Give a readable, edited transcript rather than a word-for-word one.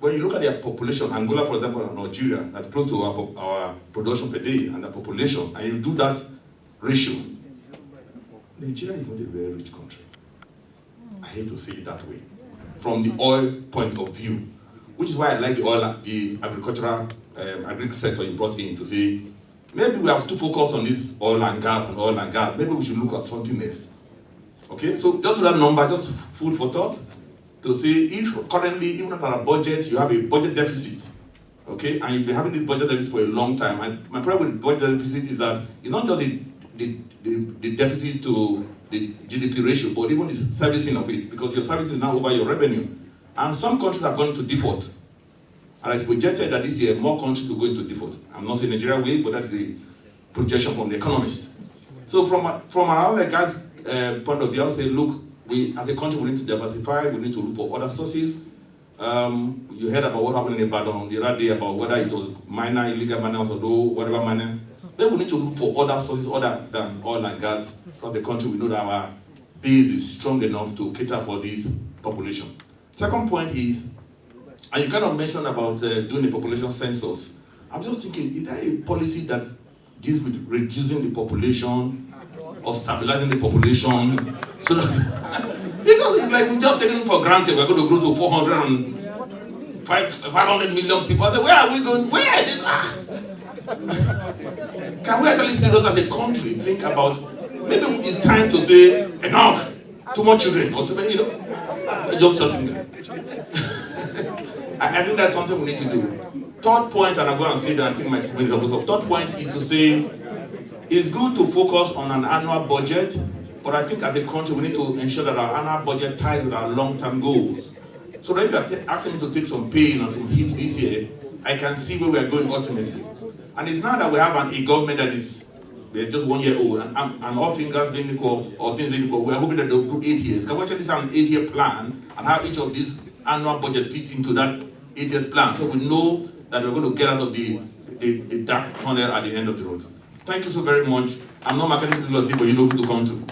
When you look at their population, Angola, for example, and Nigeria, that's close to our production per day and the population, and you do that ratio, Nigeria is not a very rich country. I hate to say it that way, from the oil point of view, which is why I like the agricultural agriculture sector you brought in to say, maybe we have to focus on this oil and gas. Maybe we should look at something else. Okay, so just do that number, just food for thought, to say if currently, even at our budget, you have a budget deficit, okay, and you've been having this budget deficit for a long time. And my problem with budget deficit is that it's not just the deficit to the GDP ratio, but even the servicing of it, because your servicing is now over your revenue. And some countries are going to default. And it's projected that this year, more countries will go into default. I'm not saying Nigeria will, but that's the projection from the economists. So from an oil and gas point of view, I'll say, look, we as a country, we need to diversify, we need to look for other sources. You heard about what happened in Ibadan the other day about whether it was minor, illegal miners, or whatever miners. Then we need to look for other sources other than oil and gas. So as a country, we know that our base is strong enough to cater for this population. Second point is, and you kind of mentioned about doing a population census. I'm just thinking, is there a policy that deals with reducing the population or stabilizing the population? So that, because it's like we just taking for granted we're going to grow to 500 million people. I say, where are we going? Where are they? Can we actually serious as a country think about maybe it's time to say enough, too much children, or too many, just something. I think that's something we need to do. Third point, and I'll go and say that I think my third point is to say it's good to focus on an annual budget, but I think as a country we need to ensure that our annual budget ties with our long-term goals. So that if you're asking me to take some pain and some heat this year, I can see where we are going ultimately. And it's not that we have a government that is just 1 year old and all fingers being equal or things being equal. We are hoping that they'll do 8 years. Can we actually have an 8-year plan and how each of these annual budget fits into that 8 years plan, so we know that we're going to get out of the dark tunnel at the end of the road. Thank you so very much. I'm not marketing to but you know who to come to.